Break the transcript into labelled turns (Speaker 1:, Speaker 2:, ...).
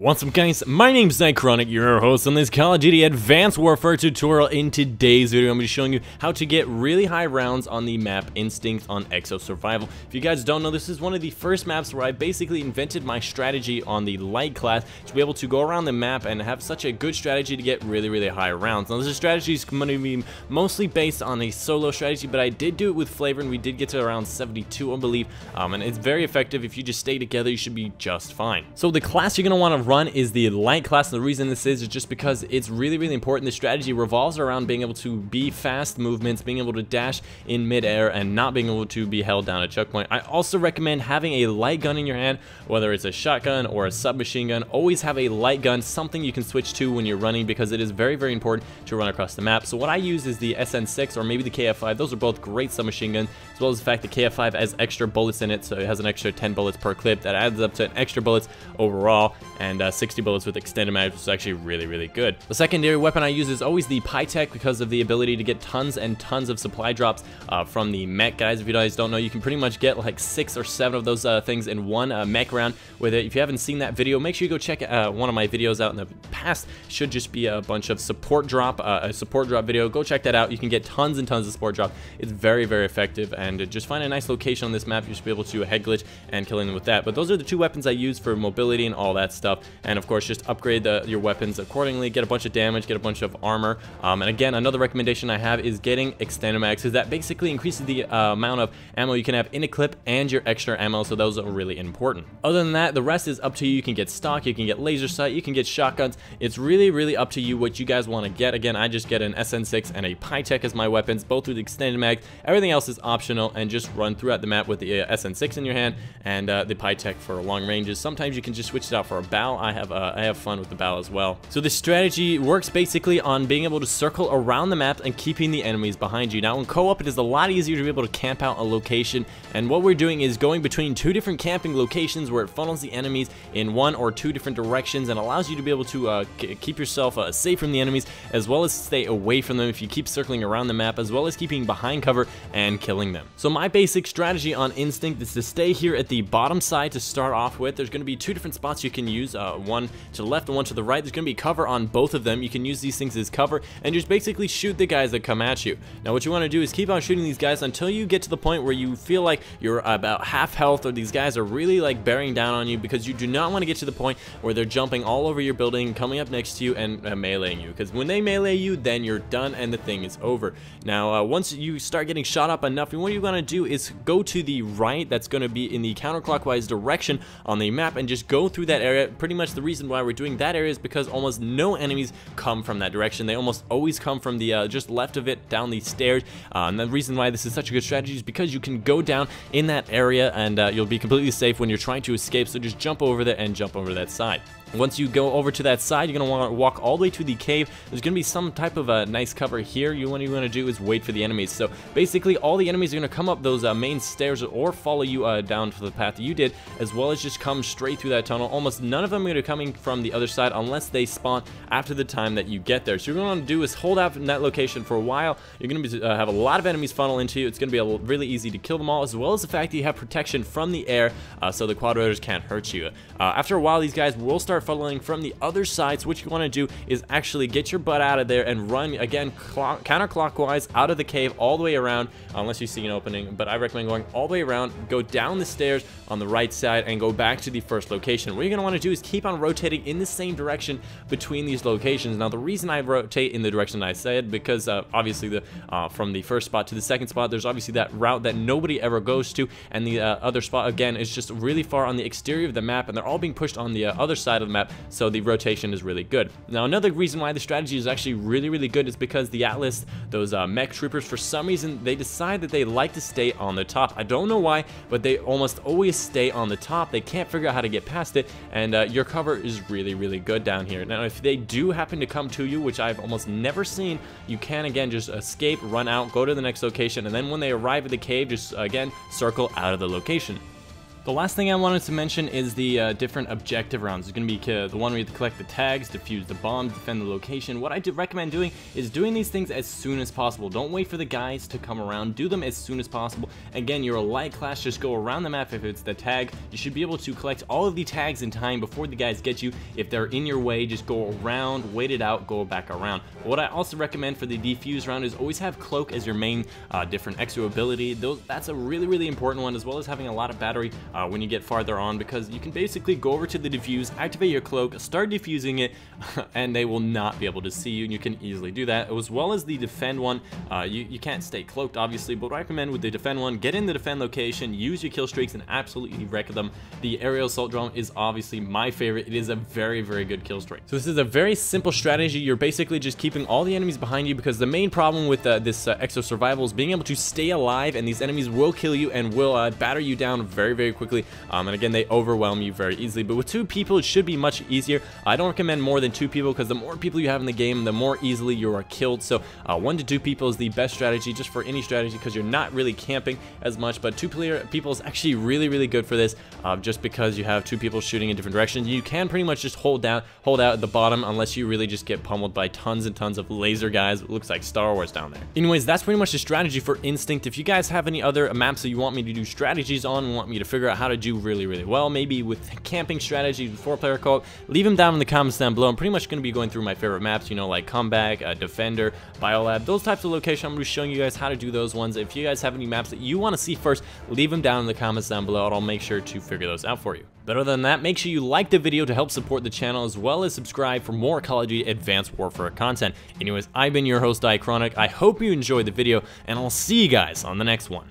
Speaker 1: What's up guys, my name's Dychronic, your host on this Call of Duty Advanced Warfare tutorial. In today's video, I'm going to be showing you how to get really high rounds on the map Instinct on Exo Survival. If you guys don't know, this is one of the first maps where I basically invented my strategy on the light class to be able to go around the map and have such a good strategy to get really high rounds. Now this strategy is going to be mostly based on a solo strategy, but I did do it with flavor and we did get to around 72 I believe, and it's very effective. If you just stay together, you should be just fine. So the class you're going to want to run is the light class, and the reason this is just because it's really important. The strategy revolves around being able to be fast movements, being able to dash in midair, and not being able to be held down at checkpoint. I also recommend having a light gun in your hand, whether it's a shotgun or a submachine gun. Always have a light gun, something you can switch to when you're running, because it is very important to run across the map. So what I use is the SN6 or maybe the KF5. Those are both great submachine guns, as well as the fact the KF5 has extra bullets in it, so it has an extra 10 bullets per clip. That adds up to an extra bullets overall, and 60 bullets with extended mag, which is actually really good. The secondary weapon I use is always the Pytech, because of the ability to get tons and tons of supply drops from the mech. Guys, if you guys don't know, you can pretty much get like 6 or 7 of those things in one mech round with it. If you haven't seen that video, make sure you go check one of my videos out in the past. Should just be a bunch of support drop, a support drop video. Go check that out. You can get tons and tons of support drop. It's very effective, and just find a nice location on this map. You should be able to head glitch and killing them with that. But those are the two weapons I use for mobility and all that stuff. And of course, just upgrade your weapons accordingly, get a bunch of damage, get a bunch of armor, and again, another recommendation I have is getting extended mags, because that basically increases the amount of ammo you can have in a clip and your extra ammo, so those are really important. Other than that, the rest is up to you. You can get stock, you can get laser sight, you can get shotguns. It's really up to you what you guys want to get. Again, I just get an SN6 and a Pytech as my weapons, both with extended mags. Everything else is optional, and just run throughout the map with the SN6 in your hand and the Pytech for long ranges. Sometimes you can just switch it out for a bow. I have fun with the bow as well. So this strategy works basically on being able to circle around the map and keeping the enemies behind you. Now in co-op, it is a lot easier to be able to camp out a location, and what we're doing is going between 2 different camping locations where it funnels the enemies in 1 or 2 different directions and allows you to be able to keep yourself safe from the enemies, as well as stay away from them if you keep circling around the map, as well as keeping behind cover and killing them. So my basic strategy on Instinct is to stay here at the bottom side to start off with. There's going to be 2 different spots you can use, one to the left and one to the right. There's going to be cover on both of them. You can use these things as cover and just basically shoot the guys that come at you. Now what you want to do is keep on shooting these guys until you get to the point where you feel like you're about half health, or these guys are really like bearing down on you, because you do not want to get to the point where they're jumping all over your building, coming up next to you and meleeing you, because when they melee you, then you're done and the thing is over. Now once you start getting shot up enough, what you're going to do is go to the right. That's going to be in the counterclockwise direction on the map, and just go through that area. Pretty much the reason why we're doing that area is because almost no enemies come from that direction. They almost always come from the just left of it, down these stairs, and the reason why this is such a good strategy is because you can go down in that area, and you'll be completely safe when you're trying to escape. So just jump over there and jump over that side. Once you go over to that side, you're going to want to walk all the way to the cave. There's going to be some type of a nice cover here. What you're going to do is wait for the enemies. So basically all the enemies are going to come up those main stairs or follow you down to the path that you did, as well as just come straight through that tunnel. Almost none of them are going to be coming from the other side unless they spawn after the time that you get there. So what you're going to do is hold out in that location for a while. You're going to have a lot of enemies funnel into you. It's going to be really easy to kill them all, as well as the fact that you have protection from the air, so the quad raiders can't hurt you. After a while, these guys will start funneling from the other side. So what you want to do is actually get your butt out of there and run again counterclockwise out of the cave all the way around, unless you see an opening. But I recommend going all the way around, go down the stairs on the right side, and go back to the first location. What you're going to want to do is keep on rotating in the same direction between these locations. Now the reason I rotate in the direction I said, because obviously from the first spot to the second spot, there's obviously that route that nobody ever goes to, and the other spot again is just really far on the exterior of the map, and they're all being pushed on the other side of the map, so the rotation is really good. Now another reason why the strategy is actually really good is because the Atlas, those mech troopers, for some reason they decide that they like to stay on the top. I don't know why, but they almost always stay on the top. They can't figure out how to get past it, and your cover is really good down here. Now if they do happen to come to you, which I've almost never seen, you can again just escape, run out, go to the next location, and then when they arrive at the cave, just again circle out of the location. The last thing I wanted to mention is the different objective rounds. It's going to be the one where you have to collect the tags, defuse the bombs, defend the location. What I do recommend doing is doing these things as soon as possible. Don't wait for the guys to come around. Do them as soon as possible. Again, you're a light class. Just go around the map. If it's the tag, you should be able to collect all of the tags in time before the guys get you. If they're in your way, just go around, wait it out, go back around. What I also recommend for the defuse round is always have cloak as your main different extra ability. That's a really important one, as well as having a lot of battery when you get farther on, because you can basically go over to the defuse, activate your cloak, start defusing it, and they will not be able to see you, and you can easily do that. As well as the defend one, you can't stay cloaked obviously, but what I recommend with the defend one, get in the defend location, use your kill streaks, and absolutely wreck them. The aerial assault drone is obviously my favorite. It is a very good kill streak. So this is a very simple strategy. You're basically just keeping all the enemies behind you, because the main problem with this exo survival is being able to stay alive, and these enemies will kill you and will batter you down very quickly. And again, they overwhelm you very easily. But with 2 people, it should be much easier. I don't recommend more than 2 people, because the more people you have in the game, the more easily you are killed. So 1 to 2 people is the best strategy, just for any strategy, because you're not really camping as much. But 2 people is actually really good for this, just because you have 2 people shooting in different directions. You can pretty much just hold out at the bottom, unless you really just get pummeled by tons and tons of laser guys. It looks like Star Wars down there. Anyways, that's pretty much the strategy for Instinct. If you guys have any other maps that you want me to do strategies on, want me to figure out how to do really well, maybe with camping strategies, with 4-player co-op, leave them down in the comments down below. I'm pretty much going to be going through my favorite maps, you know, like Comeback, Defender, Biolab, those types of locations. I'm going to be showing you guys how to do those ones. If you guys have any maps that you want to see first, leave them down in the comments down below, and I'll make sure to figure those out for you. But other than that, make sure you like the video to help support the channel, as well as subscribe for more Call of Duty Advanced Warfare content. Anyways, I've been your host, Dychronic. I hope you enjoyed the video, and I'll see you guys on the next one.